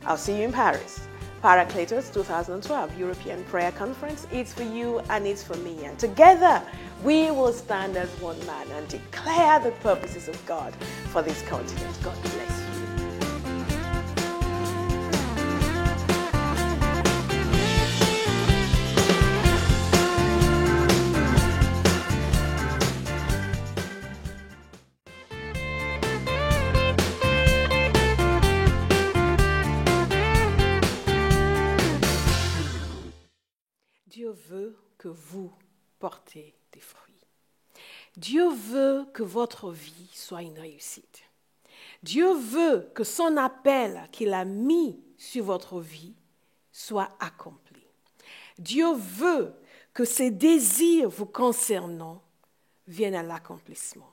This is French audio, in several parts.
I'll see you in Paris. Paracletos 2012 European Prayer Conference. It's for you and it's for me. And together we will stand as one man and declare the purposes of God for this continent. God bless you. Dieu veut que vous portez des fruits. Dieu veut que votre vie soit une réussite. Dieu veut que son appel qu'il a mis sur votre vie soit accompli. Dieu veut que ses désirs vous concernant viennent à l'accomplissement.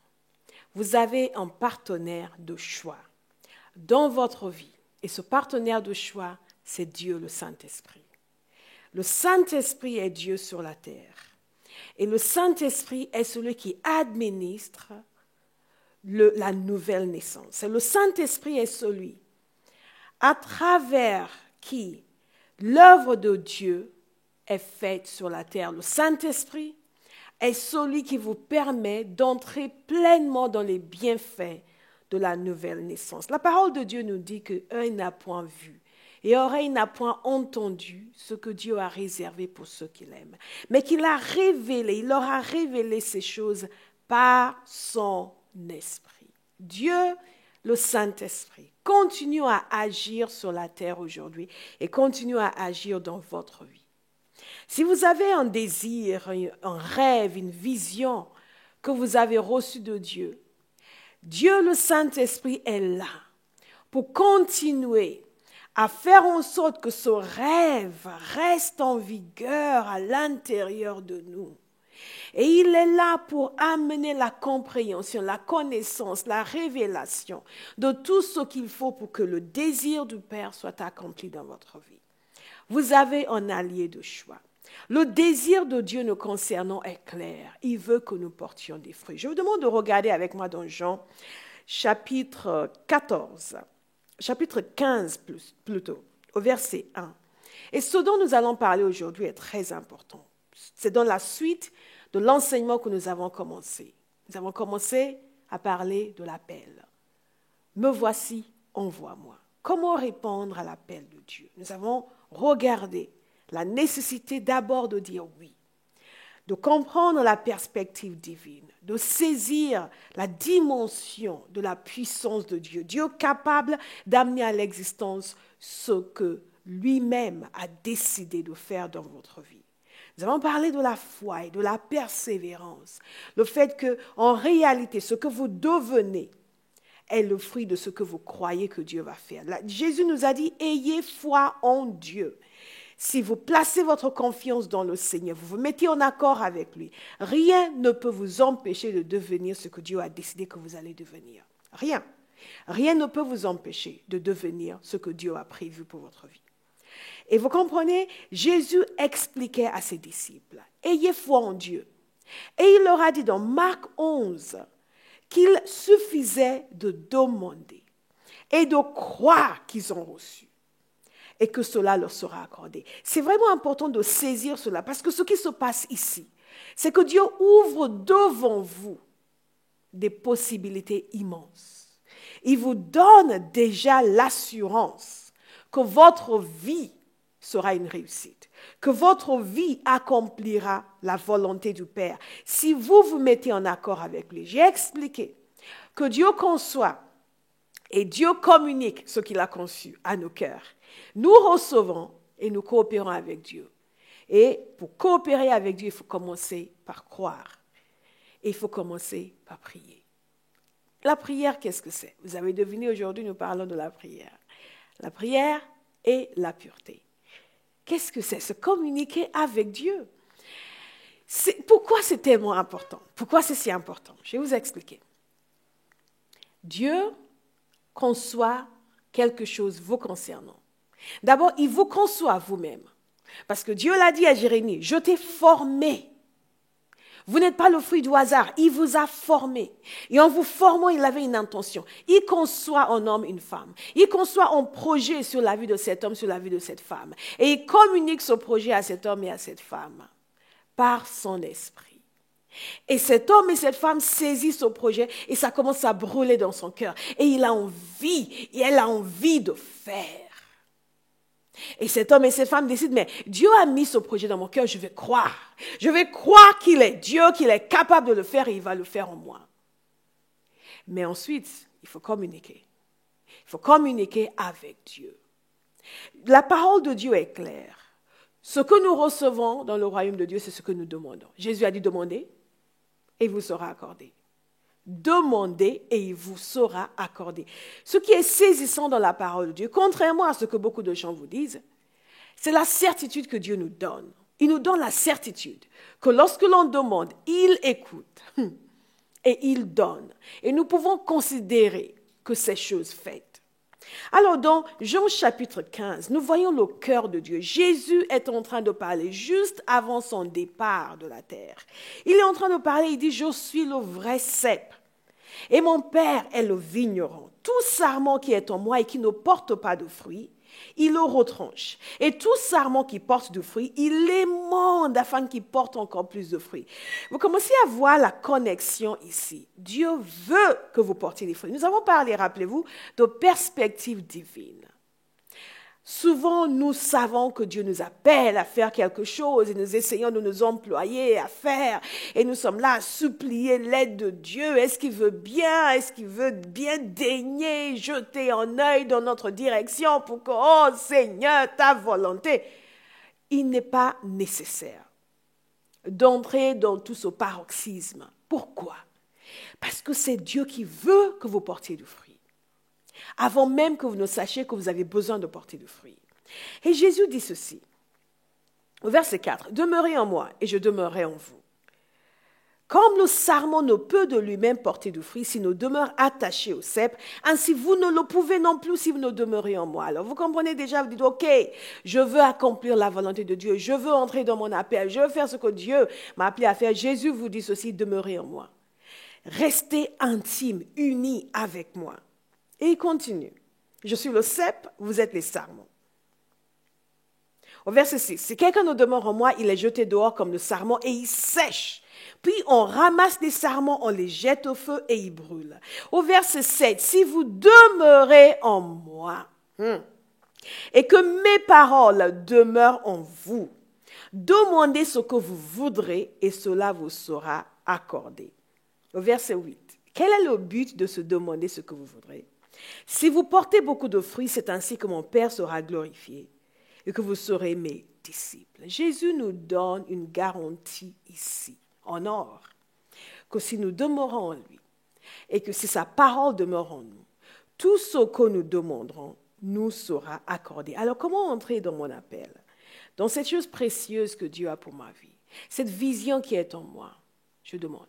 Vous avez un partenaire de choix dans votre vie. Et ce partenaire de choix, c'est Dieu, le Saint-Esprit. Le Saint-Esprit est Dieu sur la terre. Et le Saint-Esprit est celui qui administre la nouvelle naissance. Et le Saint-Esprit est celui à travers qui l'œuvre de Dieu est faite sur la terre. Le Saint-Esprit est celui qui vous permet d'entrer pleinement dans les bienfaits de la nouvelle naissance. La parole de Dieu nous dit que œil n'a point vu et oreille n'a point entendu ce que Dieu a réservé pour ceux qu'il aime. Mais qu'il a révélé, il leur a révélé ces choses par son esprit. Dieu, le Saint-Esprit, continue à agir sur la terre aujourd'hui et continue à agir dans votre vie. Si vous avez un désir, un rêve, une vision que vous avez reçu de Dieu, Dieu, le Saint-Esprit, est là pour continuer à faire en sorte que ce rêve reste en vigueur à l'intérieur de nous. Et il est là pour amener la compréhension, la connaissance, la révélation de tout ce qu'il faut pour que le désir du Père soit accompli dans votre vie. Vous avez un allié de choix. Le désir de Dieu nous concernant est clair. Il veut que nous portions des fruits. Je vous demande de regarder avec moi dans Jean, chapitre 14. Chapitre 15 plutôt, au verset 1. Et ce dont nous allons parler aujourd'hui est très important. C'est dans la suite de l'enseignement que nous avons commencé. Nous avons commencé à parler de l'appel. Me voici, envoie-moi. Comment répondre à l'appel de Dieu? Nous avons regardé la nécessité d'abord de dire oui, de comprendre la perspective divine, de saisir la dimension de la puissance de Dieu. Dieu capable d'amener à l'existence ce que lui-même a décidé de faire dans votre vie. Nous avons parlé de la foi et de la persévérance. Le fait qu'en réalité, ce que vous devenez est le fruit de ce que vous croyez que Dieu va faire. Jésus nous a dit, ayez foi en Dieu. Si vous placez votre confiance dans le Seigneur, vous vous mettez en accord avec lui, rien ne peut vous empêcher de devenir ce que Dieu a décidé que vous allez devenir. Rien. Rien ne peut vous empêcher de devenir ce que Dieu a prévu pour votre vie. Et vous comprenez, Jésus expliquait à ses disciples, ayez foi en Dieu. Et il leur a dit dans Marc 11 qu'il suffisait de demander et de croire qu'ils ont reçu. Et que cela leur sera accordé. C'est vraiment important de saisir cela, parce que ce qui se passe ici, c'est que Dieu ouvre devant vous des possibilités immenses. Il vous donne déjà l'assurance que votre vie sera une réussite, que votre vie accomplira la volonté du Père. Si vous vous mettez en accord avec lui, j'ai expliqué que Dieu conçoit et Dieu communique ce qu'il a conçu à nos cœurs. Nous recevons et nous coopérons avec Dieu. Et pour coopérer avec Dieu, il faut commencer par croire. Et il faut commencer par prier. La prière, qu'est-ce que c'est? Vous avez deviné, aujourd'hui, nous parlons de la prière. La prière et la pureté. Qu'est-ce que c'est? Se communiquer avec Dieu. Pourquoi c'est tellement important? Pourquoi c'est si important? Je vais vous expliquer. Dieu conçoit quelque chose vous concernant. D'abord, il vous conçoit vous-même. Parce que Dieu l'a dit à Jérémie, je t'ai formé. Vous n'êtes pas le fruit du hasard. Il vous a formé. Et en vous formant, il avait une intention. Il conçoit un homme, une femme. Il conçoit un projet sur la vie de cet homme, sur la vie de cette femme. Et il communique ce projet à cet homme et à cette femme par son esprit. Et cet homme et cette femme saisissent ce projet et ça commence à brûler dans son cœur. Et il a envie, et elle a envie de faire. Et cet homme et cette femme décident, mais Dieu a mis ce projet dans mon cœur, je vais croire. Je vais croire qu'il est Dieu, qu'il est capable de le faire et il va le faire en moi. Mais ensuite, il faut communiquer. Il faut communiquer avec Dieu. La parole de Dieu est claire. Ce que nous recevons dans le royaume de Dieu, c'est ce que nous demandons. Jésus a dit demandez et il vous sera accordé. Demandez et il vous sera accordé. Ce qui est saisissant dans la parole de Dieu, contrairement à ce que beaucoup de gens vous disent, c'est la certitude que Dieu nous donne. Il nous donne la certitude que lorsque l'on demande, il écoute et il donne. Et nous pouvons considérer que c'est chose faite. Alors dans Jean chapitre 15, nous voyons le cœur de Dieu. Jésus est en train de parler juste avant son départ de la terre. Il est en train de parler, il dit, je suis le vrai cep et mon Père est le vigneron. Tout sarment qui est en moi et qui ne porte pas de fruits, il le retranche. Et tout sarment qui porte du fruit, il l'émonde afin qu'il porte encore plus de fruits. Vous commencez à voir la connexion ici. Dieu veut que vous portiez des fruits. Nous avons parlé, rappelez-vous, de perspective divine. Souvent, nous savons que Dieu nous appelle à faire quelque chose et nous essayons de nous employer à faire. Et nous sommes là à supplier l'aide de Dieu. Est-ce qu'il veut bien? Est-ce qu'il veut bien daigner jeter un œil dans notre direction pour que, oh Seigneur, ta volonté? Il n'est pas nécessaire d'entrer dans tout ce paroxysme. Pourquoi? Parce que c'est Dieu qui veut que vous portiez du fruit. Avant même que vous ne sachiez que vous avez besoin de porter du fruit. Et Jésus dit ceci, au verset 4, « Demeurez en moi et je demeurerai en vous. Comme le sarment ne peut de lui-même porter du fruit s'il ne demeure attaché au cep, ainsi vous ne le pouvez non plus si vous ne demeurez en moi. » Alors vous comprenez déjà, vous dites, « Ok, je veux accomplir la volonté de Dieu, je veux entrer dans mon appel, je veux faire ce que Dieu m'a appelé à faire. » Jésus vous dit ceci, « Demeurez en moi. Restez intime, unis avec moi. » Et il continue. Je suis le cep, vous êtes les sarments. Au verset 6, si quelqu'un ne demeure en moi, il est jeté dehors comme le sarment et il sèche. Puis on ramasse les sarments, on les jette au feu et ils brûlent. Au verset 7, si vous demeurez en moi et que mes paroles demeurent en vous, demandez ce que vous voudrez et cela vous sera accordé. Au verset 8, quel est le but de se demander ce que vous voudrez? Si vous portez beaucoup de fruits, c'est ainsi que mon Père sera glorifié et que vous serez mes disciples. Jésus nous donne une garantie ici, en or, que si nous demeurons en lui et que si sa parole demeure en nous, tout ce que nous demanderons nous sera accordé. Alors comment entrer dans mon appel? Dans cette chose précieuse que Dieu a pour ma vie, cette vision qui est en moi, je demande.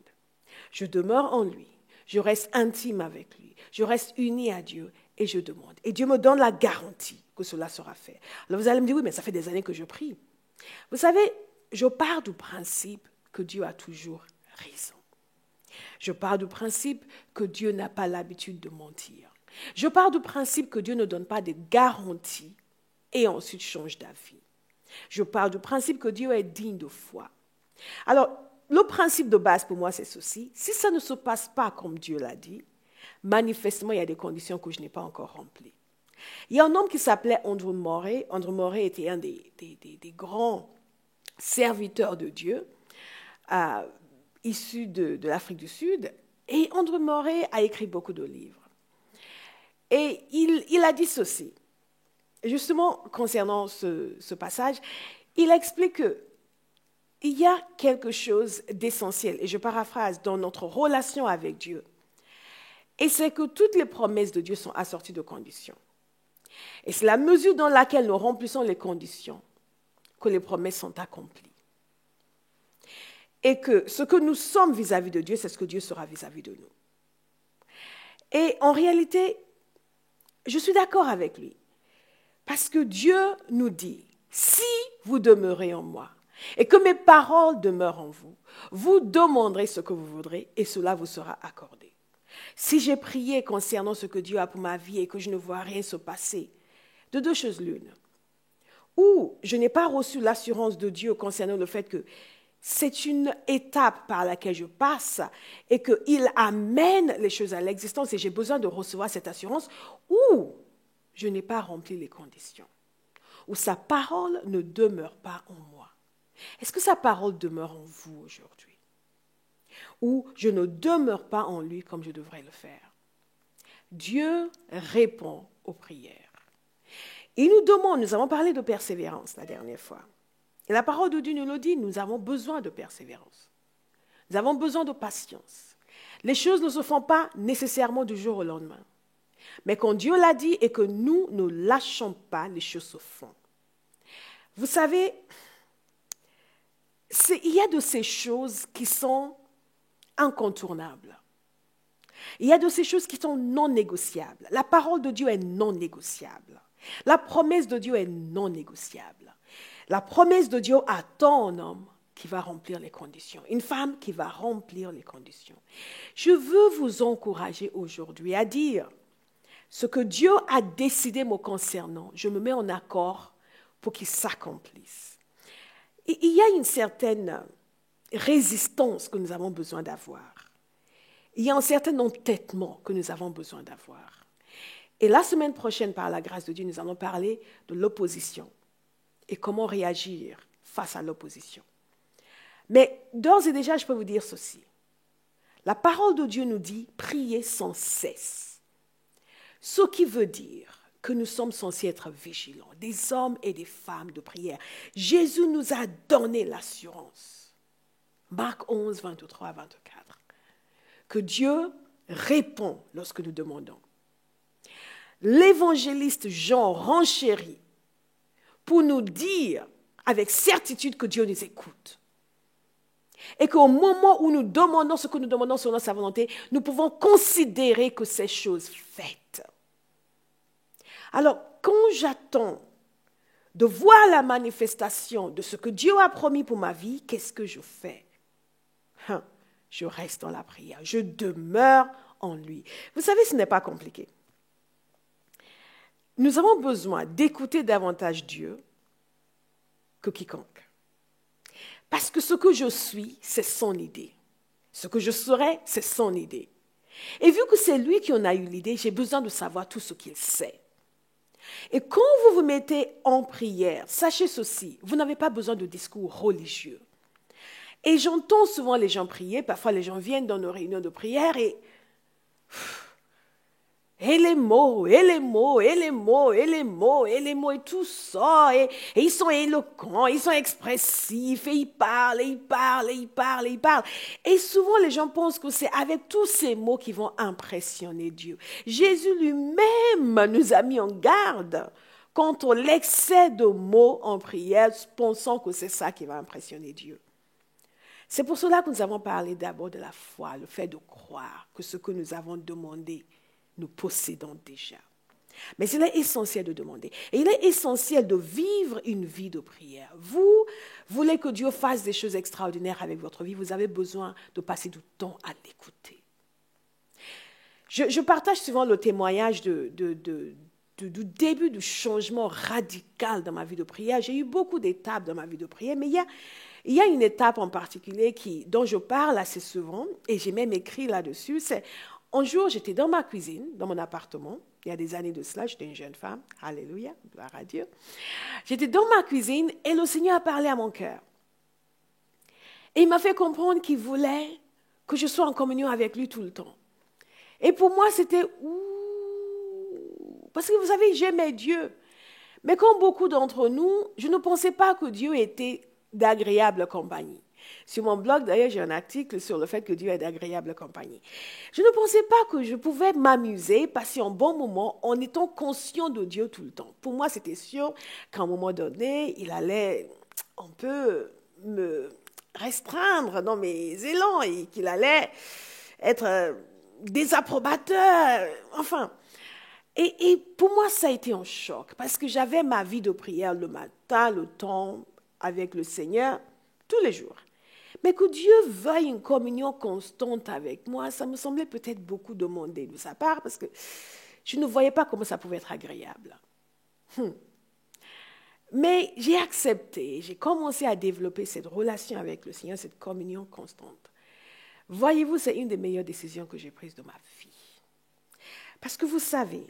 Je demeure en lui, je reste intime avec lui. Je reste uni à Dieu et je demande. Et Dieu me donne la garantie que cela sera fait. Alors vous allez me dire, oui, mais ça fait des années que je prie. Vous savez, je pars du principe que Dieu a toujours raison. Je pars du principe que Dieu n'a pas l'habitude de mentir. Je pars du principe que Dieu ne donne pas de garanties et ensuite change d'avis. Je pars du principe que Dieu est digne de foi. Alors, le principe de base pour moi, c'est ceci. Si ça ne se passe pas comme Dieu l'a dit, manifestement, il y a des conditions que je n'ai pas encore remplies. Il y a un homme qui s'appelait Andrew Murray. Andrew Murray était un des grands serviteurs de Dieu, issu de l'Afrique du Sud. Et Andrew Murray a écrit beaucoup de livres. Et il a dit ceci, justement concernant ce passage, il explique qu'il y a quelque chose d'essentiel, et je paraphrase, dans notre relation avec Dieu. Et c'est que toutes les promesses de Dieu sont assorties de conditions. Et c'est la mesure dans laquelle nous remplissons les conditions que les promesses sont accomplies. Et que ce que nous sommes vis-à-vis de Dieu, c'est ce que Dieu sera vis-à-vis de nous. Et en réalité, je suis d'accord avec lui. Parce que Dieu nous dit, si vous demeurez en moi, et que mes paroles demeurent en vous. Vous demanderez ce que vous voudrez et cela vous sera accordé. Si j'ai prié concernant ce que Dieu a pour ma vie et que je ne vois rien se passer, de deux choses l'une. Ou je n'ai pas reçu l'assurance de Dieu concernant le fait que c'est une étape par laquelle je passe et qu'il amène les choses à l'existence et j'ai besoin de recevoir cette assurance, ou je n'ai pas rempli les conditions, ou sa parole ne demeure pas en moi. Est-ce que sa parole demeure en vous aujourd'hui? Ou je ne demeure pas en lui comme je devrais le faire? Dieu répond aux prières. Il nous demande, nous avons parlé de persévérance la dernière fois. Et la parole de Dieu nous le dit, nous avons besoin de persévérance. Nous avons besoin de patience. Les choses ne se font pas nécessairement du jour au lendemain. Mais quand Dieu l'a dit et que nous ne lâchons pas, les choses se font. Vous savez, il y a de ces choses qui sont incontournables. Il y a de ces choses qui sont non négociables. La parole de Dieu est non négociable. La promesse de Dieu est non négociable. La promesse de Dieu attend un homme qui va remplir les conditions, une femme qui va remplir les conditions. Je veux vous encourager aujourd'hui à dire ce que Dieu a décidé me concernant, je me mets en accord pour qu'il s'accomplisse. Il y a une certaine résistance que nous avons besoin d'avoir. Il y a un certain entêtement que nous avons besoin d'avoir. Et la semaine prochaine, par la grâce de Dieu, nous allons parler de l'opposition et comment réagir face à l'opposition. Mais d'ores et déjà, je peux vous dire ceci. La parole de Dieu nous dit « priez sans cesse ». Ce qui veut dire que nous sommes censés être vigilants, des hommes et des femmes de prière. Jésus nous a donné l'assurance. Marc 11, 23 à 24. Que Dieu répond lorsque nous demandons. L'évangéliste Jean renchérit pour nous dire avec certitude que Dieu nous écoute. Et qu'au moment où nous demandons ce que nous demandons selon sa volonté, nous pouvons considérer que c'est chose faite. Alors, quand j'attends de voir la manifestation de ce que Dieu a promis pour ma vie, qu'est-ce que je fais? Je reste dans la prière, je demeure en lui. Vous savez, ce n'est pas compliqué. Nous avons besoin d'écouter davantage Dieu que quiconque. Parce que ce que je suis, c'est son idée. Ce que je serai, c'est son idée. Et vu que c'est lui qui en a eu l'idée, j'ai besoin de savoir tout ce qu'il sait. Et quand vous vous mettez en prière, sachez ceci, vous n'avez pas besoin de discours religieux. Et j'entends souvent les gens prier, parfois les gens viennent dans nos réunions de prière et les mots, et les mots, et les mots, et les mots, et les mots, et tout ça, et ils sont éloquents, ils sont expressifs, et ils parlent, et ils parlent, et ils parlent, et ils parlent. Et souvent les gens pensent que c'est avec tous ces mots qu'ils vont impressionner Dieu. Jésus lui-même nous a mis en garde contre l'excès de mots en prière, pensant que c'est ça qui va impressionner Dieu. C'est pour cela que nous avons parlé d'abord de la foi, le fait de croire que ce que nous avons demandé, nous possédons déjà. Mais il est essentiel de demander. Et il est essentiel de vivre une vie de prière. Vous voulez que Dieu fasse des choses extraordinaires avec votre vie, vous avez besoin de passer du temps à l'écouter. Je partage souvent le témoignage du début du changement radical dans ma vie de prière. J'ai eu beaucoup d'étapes dans ma vie de prière, mais il y a une étape en particulier dont je parle assez souvent, et j'ai même écrit là-dessus, c'est un jour, j'étais dans ma cuisine, dans mon appartement. Il y a des années de cela, j'étais une jeune femme. Alléluia, gloire à Dieu. J'étais dans ma cuisine et le Seigneur a parlé à mon cœur. Et il m'a fait comprendre qu'il voulait que je sois en communion avec lui tout le temps. Et pour moi, c'était parce que vous savez, j'aimais Dieu. Mais comme beaucoup d'entre nous, je ne pensais pas que Dieu était d'agréable compagnie. Sur mon blog, d'ailleurs, j'ai un article sur le fait que Dieu est d'agréable compagnie. Je ne pensais pas que je pouvais m'amuser, passer un bon moment en étant conscient de Dieu tout le temps. Pour moi, c'était sûr qu'à un moment donné, il allait un peu me restreindre dans mes élans et qu'il allait être désapprobateur. Enfin, et pour moi, ça a été un choc parce que j'avais ma vie de prière le matin, le temps avec le Seigneur tous les jours. Mais que Dieu veuille une communion constante avec moi, ça me semblait peut-être beaucoup demander de sa part parce que je ne voyais pas comment ça pouvait être agréable. Mais j'ai accepté, j'ai commencé à développer cette relation avec le Seigneur, cette communion constante. Voyez-vous, c'est une des meilleures décisions que j'ai prises de ma vie. Parce que vous savez,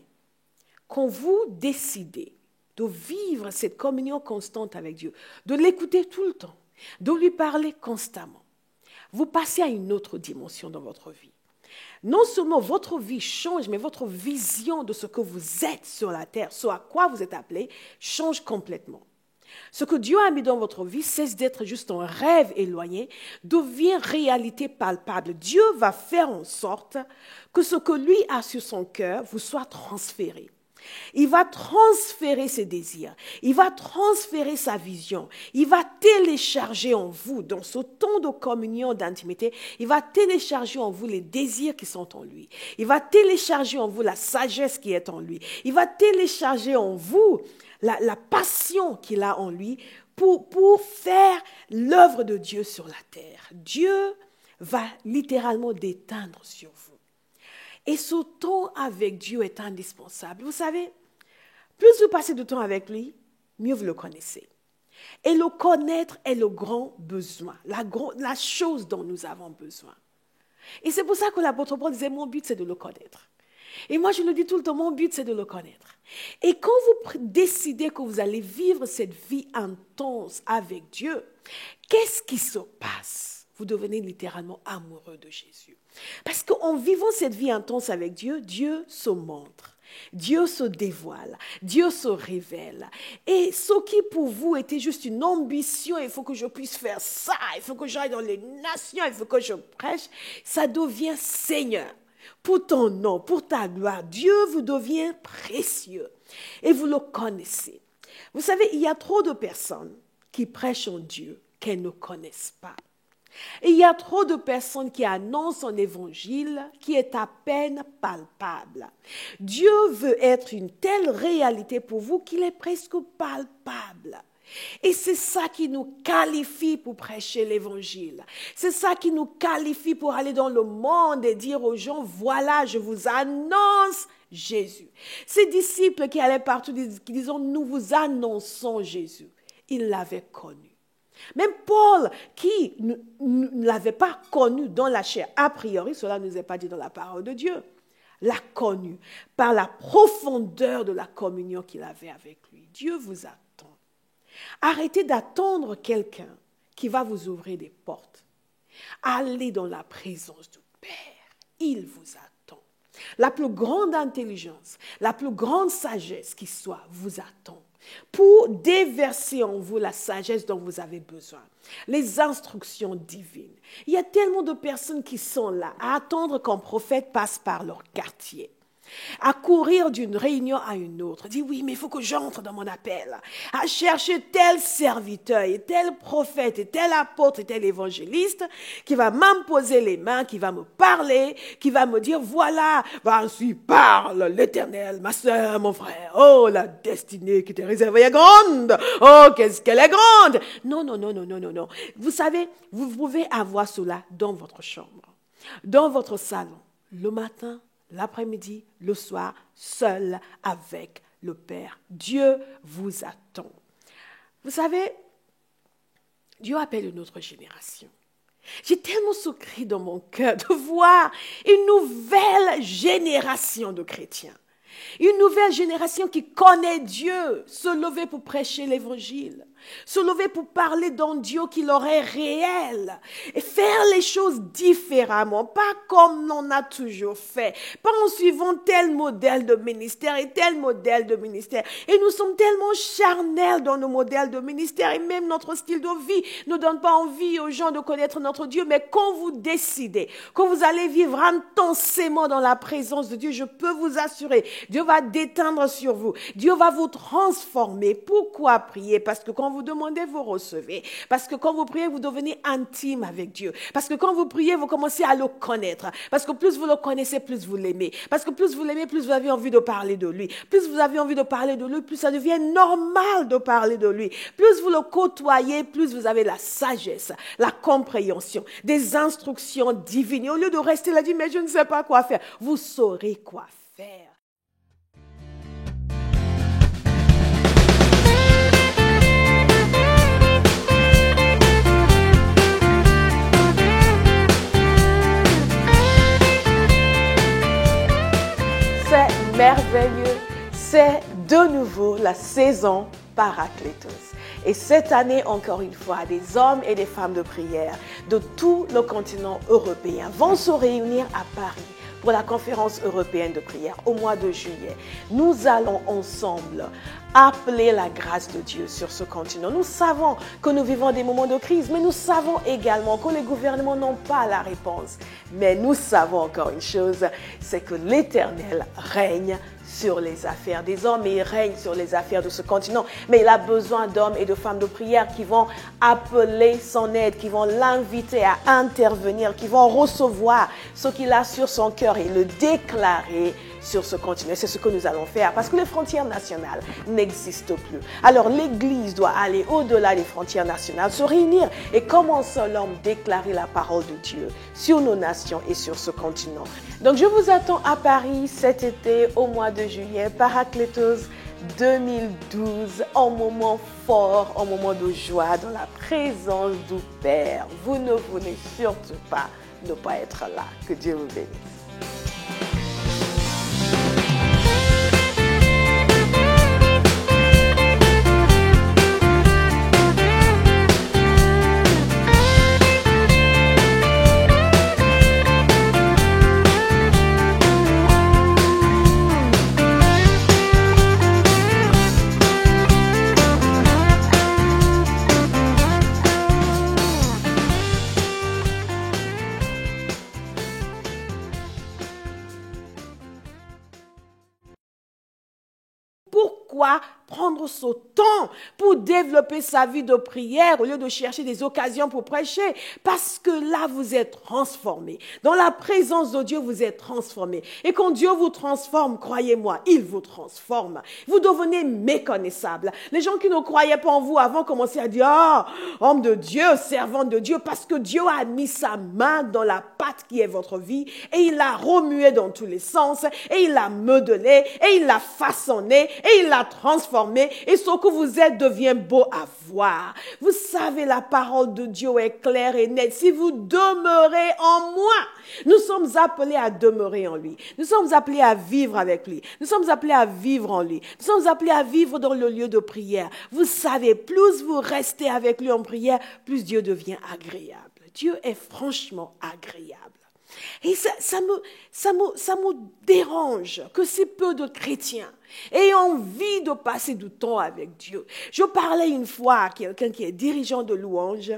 quand vous décidez de vivre cette communion constante avec Dieu, de l'écouter tout le temps, de lui parler constamment, vous passez à une autre dimension dans votre vie. Non seulement votre vie change, mais votre vision de ce que vous êtes sur la terre, ce à quoi vous êtes appelé, change complètement. Ce que Dieu a mis dans votre vie cesse d'être juste un rêve éloigné, devient réalité palpable. Dieu va faire en sorte que ce que lui a sur son cœur vous soit transféré. Il va transférer ses désirs, il va transférer sa vision, il va télécharger en vous, dans ce temps de communion, d'intimité, il va télécharger en vous les désirs qui sont en lui. Il va télécharger en vous la sagesse qui est en lui. Il va télécharger en vous la passion qu'il a en lui pour faire l'œuvre de Dieu sur la terre. Dieu va littéralement déteindre sur vous. Et ce temps avec Dieu est indispensable. Vous savez, plus vous passez de temps avec lui, mieux vous le connaissez. Et le connaître est le grand besoin, la chose dont nous avons besoin. Et c'est pour ça que l'apôtre Paul disait, mon but c'est de le connaître. Et moi je le dis tout le temps, mon but c'est de le connaître. Et quand vous décidez que vous allez vivre cette vie intense avec Dieu, qu'est-ce qui se passe? Vous devenez littéralement amoureux de Jésus. Parce qu'en vivant cette vie intense avec Dieu, Dieu se montre, Dieu se dévoile, Dieu se révèle. Et ce qui pour vous était juste une ambition, il faut que je puisse faire ça, il faut que j'aille dans les nations, il faut que je prêche, ça devient Seigneur. Pour ton nom, pour ta gloire, Dieu vous devient précieux et vous le connaissez. Vous savez, il y a trop de personnes qui prêchent en Dieu qu'elles ne connaissent pas. Et il y a trop de personnes qui annoncent un évangile qui est à peine palpable. Dieu veut être une telle réalité pour vous qu'il est presque palpable. Et c'est ça qui nous qualifie pour prêcher l'évangile. C'est ça qui nous qualifie pour aller dans le monde et dire aux gens, voilà, je vous annonce Jésus. Ces disciples qui allaient partout, qui disaient, nous vous annonçons Jésus. Ils l'avaient connu. Même Paul, qui ne l'avait pas connu dans la chair, a priori, cela ne nous est pas dit dans la parole de Dieu, l'a connu par la profondeur de la communion qu'il avait avec lui. Dieu vous attend. Arrêtez d'attendre quelqu'un qui va vous ouvrir des portes. Allez dans la présence du Père. Il vous attend. La plus grande intelligence, la plus grande sagesse qui soit, vous attend. Pour déverser en vous la sagesse dont vous avez besoin, les instructions divines. Il y a tellement de personnes qui sont là à attendre qu'un prophète passe par leur quartier, à courir d'une réunion à une autre, dire oui mais il faut que j'entre dans mon appel, à chercher tel serviteur et tel prophète et tel apôtre et tel évangéliste qui va m'imposer les mains, qui va me parler, qui va me dire voilà, ainsi parle l'Éternel, ma soeur, mon frère, oh la destinée qui t'est réservée est grande, oh qu'est-ce qu'elle est grande. Non, vous savez, vous pouvez avoir cela dans votre chambre, dans votre salon, le matin, l'après-midi, le soir, seul avec le Père. Dieu vous attend. Vous savez, Dieu appelle une autre génération. J'ai tellement ce cri dans mon cœur de voir une nouvelle génération de chrétiens. Une nouvelle génération qui connaît Dieu, se lever pour prêcher l'évangile, se lever pour parler d'un Dieu qui leur est réel et faire les choses différemment, pas comme on a toujours fait, pas en suivant tel modèle de ministère et tel modèle de ministère. Et nous sommes tellement charnels dans nos modèles de ministère et même notre style de vie ne donne pas envie aux gens de connaître notre Dieu. Mais quand vous décidez, quand vous allez vivre intensément dans la présence de Dieu, je peux vous assurer, Dieu va déteindre sur vous. Dieu va vous transformer. Pourquoi prier? Parce que quand vous demandez, vous recevez. Parce que quand vous priez, vous devenez intime avec Dieu. Parce que quand vous priez, vous commencez à le connaître. Parce que plus vous le connaissez, plus vous l'aimez. Parce que plus vous l'aimez, plus vous avez envie de parler de lui. Plus vous avez envie de parler de lui, plus ça devient normal de parler de lui. Plus vous le côtoyez, plus vous avez la sagesse, la compréhension, des instructions divines. Et au lieu de rester là, dire, mais je ne sais pas quoi faire, vous saurez quoi faire. C'est merveilleux, c'est de nouveau la saison Paraclétos. Et cette année, encore une fois, des hommes et des femmes de prière de tout le continent européen vont se réunir à Paris pour la conférence européenne de prière au mois de juillet. Nous allons ensemble appeler la grâce de Dieu sur ce continent. Nous savons que nous vivons des moments de crise, mais nous savons également que les gouvernements n'ont pas la réponse. Mais nous savons encore une chose, c'est que l'Éternel règne sur les affaires des hommes et il règne sur les affaires de ce continent. Mais il a besoin d'hommes et de femmes de prière qui vont appeler son aide, qui vont l'inviter à intervenir, qui vont recevoir ce qu'il a sur son cœur et le déclarer sur ce continent. C'est ce que nous allons faire parce que les frontières nationales n'existent plus. Alors l'Église doit aller au-delà des frontières nationales, se réunir et comme un seul homme déclarer la parole de Dieu sur nos nations et sur ce continent. Donc je vous attends à Paris cet été au mois de juillet, Paraclétos 2012, un moment fort, un moment de joie dans la présence du Père. Vous ne voulez surtout pas ne pas être là. Que Dieu vous bénisse. Pourquoi prendre ce temps pour développer sa vie de prière au lieu de chercher des occasions pour prêcher? Parce que là, vous êtes transformé. Dans la présence de Dieu, vous êtes transformé. Et quand Dieu vous transforme, croyez-moi, il vous transforme. Vous devenez méconnaissable. Les gens qui ne croyaient pas en vous avant commençaient à dire, « Ah, homme de Dieu, servante de Dieu », parce que Dieu a mis sa main dans la pâte qui est votre vie et il l'a remué dans tous les sens et il l'a modelé et il l'a façonné et il l'a transformé et ce que vous êtes devient beau à voir. Vous savez, la parole de Dieu est claire et nette. Si vous demeurez en moi, nous sommes appelés à demeurer en lui. Nous sommes appelés à vivre avec lui. Nous sommes appelés à vivre en lui. Nous sommes appelés à vivre dans le lieu de prière. Vous savez, plus vous restez avec lui en prière, plus Dieu devient agréable. Dieu est franchement agréable. Et ça me dérange que si peu de chrétiens aient envie de passer du temps avec Dieu. Je parlais une fois à quelqu'un qui est dirigeant de louange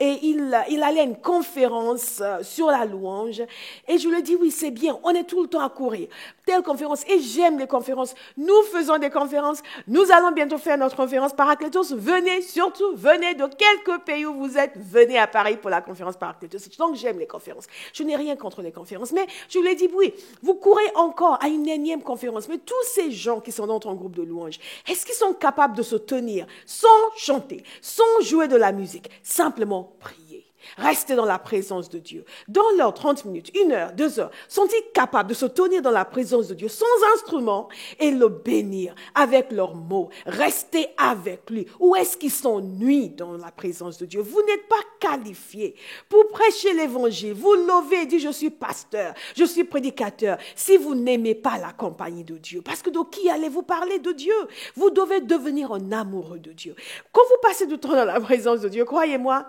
et il allait à une conférence sur la louange et je lui ai dit, oui, c'est bien, on est tout le temps à courir. Telle conférence, et j'aime les conférences. Nous faisons des conférences, nous allons bientôt faire notre conférence Paraclétos. Venez, surtout, venez de quelques pays où vous êtes, venez à Paris pour la conférence Paraclétos. Donc j'aime les conférences. Je n'ai rien contre les conférences, mais je lui ai dit, oui, vous courez encore à une énième conférence, mais tous ces gens qui sont dans ton groupe de louanges, est-ce qu'ils sont capables de se tenir sans chanter, sans jouer de la musique, simplement prier? Rester dans la présence de Dieu. Dans leurs 30 minutes, 1 heure, 2 heures, sont-ils capables de se tenir dans la présence de Dieu sans instrument et le bénir avec leurs mots? Rester avec lui. Ou est-ce qu'ils s'ennuient dans la présence de Dieu? Vous n'êtes pas qualifiés pour prêcher l'évangile. Vous levez et dites, je suis pasteur, je suis prédicateur. Si vous n'aimez pas la compagnie de Dieu, parce que de qui allez-vous parler de Dieu? Vous devez devenir un amoureux de Dieu. Quand vous passez du temps dans la présence de Dieu, croyez-moi,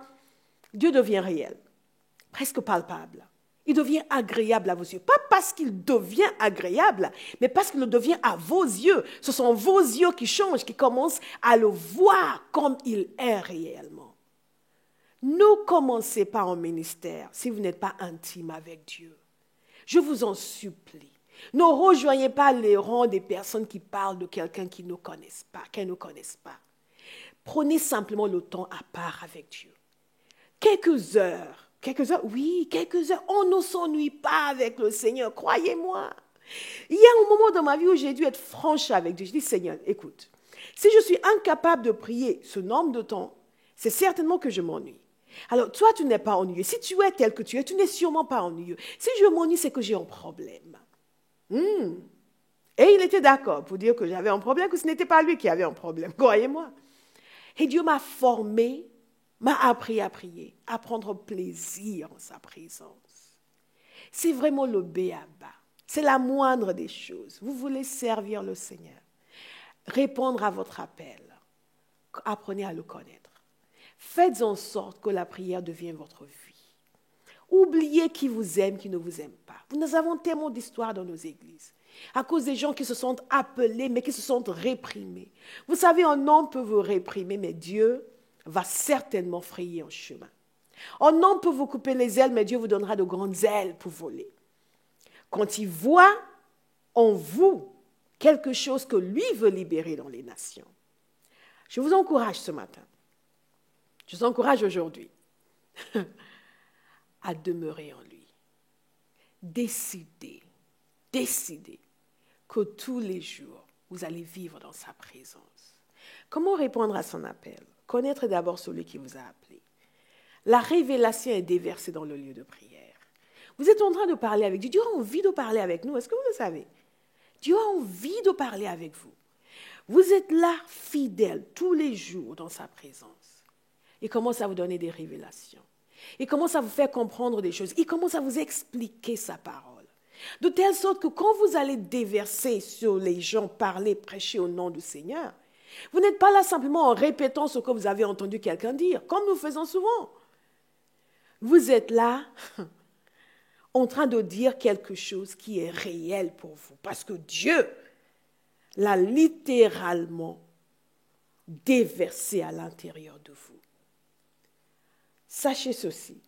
Dieu devient réel, presque palpable. Il devient agréable à vos yeux. Pas parce qu'il devient agréable, mais parce qu'il le devient à vos yeux. Ce sont vos yeux qui changent, qui commencent à le voir comme il est réellement. Ne commencez pas en ministère si vous n'êtes pas intime avec Dieu. Je vous en supplie. Ne rejoignez pas les rangs des personnes qui parlent de quelqu'un qu'ils ne connaissent pas, qu'elles ne connaissent pas. Prenez simplement le temps à part avec Dieu. Quelques heures, oui, quelques heures. On ne s'ennuie pas avec le Seigneur, croyez-moi. Il y a un moment dans ma vie où j'ai dû être franche avec Dieu. Je dis, Seigneur, écoute, si je suis incapable de prier ce nombre de temps, c'est certainement que je m'ennuie. Alors, toi, tu n'es pas ennuyeux. Si tu es tel que tu n'es sûrement pas ennuyeux. Si je m'ennuie, c'est que j'ai un problème. Et il était d'accord pour dire que j'avais un problème, que ce n'était pas lui qui avait un problème, croyez-moi. Et Dieu m'a formé, m'a appris à prier, à prendre plaisir en sa présence. C'est vraiment le b.a.-ba. C'est la moindre des choses. Vous voulez servir le Seigneur, répondre à votre appel. Apprenez à le connaître. Faites en sorte que la prière devienne votre vie. Oubliez qui vous aime, qui ne vous aime pas. Nous avons tellement d'histoires dans nos églises. À cause des gens qui se sont appelés, mais qui se sont réprimés. Vous savez, un homme peut vous réprimer, mais Dieu va certainement frayer un chemin. Un homme peut vous couper les ailes, mais Dieu vous donnera de grandes ailes pour voler. Quand il voit en vous quelque chose que lui veut libérer dans les nations. Je vous encourage ce matin. Je vous encourage aujourd'hui à demeurer en lui. Décidez que tous les jours, vous allez vivre dans sa présence. Comment répondre à son appel? Connaître d'abord celui qui vous a appelé. La révélation est déversée dans le lieu de prière. Vous êtes en train de parler avec Dieu. Dieu a envie de parler avec nous. Est-ce que vous le savez? Dieu a envie de parler avec vous. Vous êtes là, fidèle, tous les jours dans sa présence. Il commence à vous donner des révélations. Il commence à vous faire comprendre des choses. Il commence à vous expliquer sa parole. De telle sorte que quand vous allez déverser sur les gens, parler, prêcher au nom du Seigneur, vous n'êtes pas là simplement en répétant ce que vous avez entendu quelqu'un dire, comme nous faisons souvent. Vous êtes là en train de dire quelque chose qui est réel pour vous. Parce que Dieu l'a littéralement déversé à l'intérieur de vous. Sachez ceci,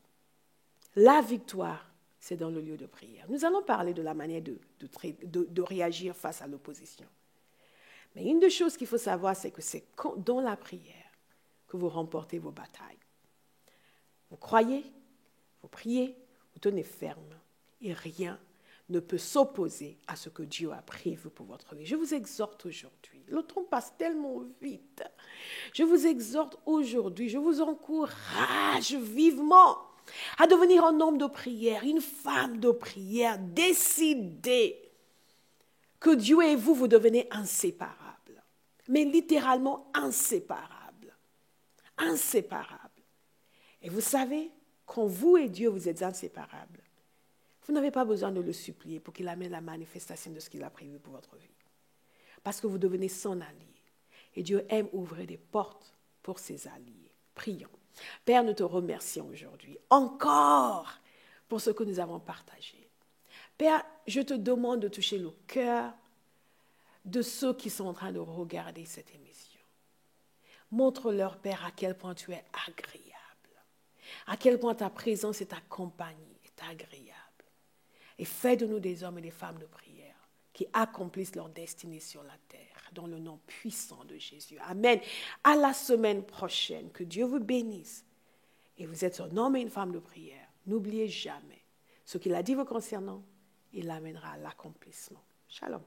la victoire, c'est dans le lieu de prière. Nous allons parler de la manière de réagir face à l'opposition. Mais une des choses qu'il faut savoir, c'est que c'est dans la prière que vous remportez vos batailles. Vous croyez, vous priez, vous tenez ferme et rien ne peut s'opposer à ce que Dieu a prévu pour votre vie. Je vous exhorte aujourd'hui, le temps passe tellement vite. Je vous exhorte aujourd'hui, je vous encourage vivement à devenir un homme de prière, une femme de prière. Décidez que Dieu et vous, vous devenez inséparables. Mais littéralement inséparables. Inséparables. Et vous savez, quand vous et Dieu, vous êtes inséparables, vous n'avez pas besoin de le supplier pour qu'il amène la manifestation de ce qu'il a prévu pour votre vie. Parce que vous devenez son allié. Et Dieu aime ouvrir des portes pour ses alliés. Prions. Père, nous te remercions aujourd'hui encore pour ce que nous avons partagé. Père, je te demande de toucher le cœur de ceux qui sont en train de regarder cette émission. Montre-leur, Père, à quel point tu es agréable, à quel point ta présence et ta compagnie est agréable. Et fais de nous des hommes et des femmes de prière qui accomplissent leur destinée sur la terre, dans le nom puissant de Jésus. Amen. À la semaine prochaine, que Dieu vous bénisse. Et vous êtes un homme et une femme de prière. N'oubliez jamais ce qu'il a dit vous concernant, il l'amènera à l'accomplissement. Shalom.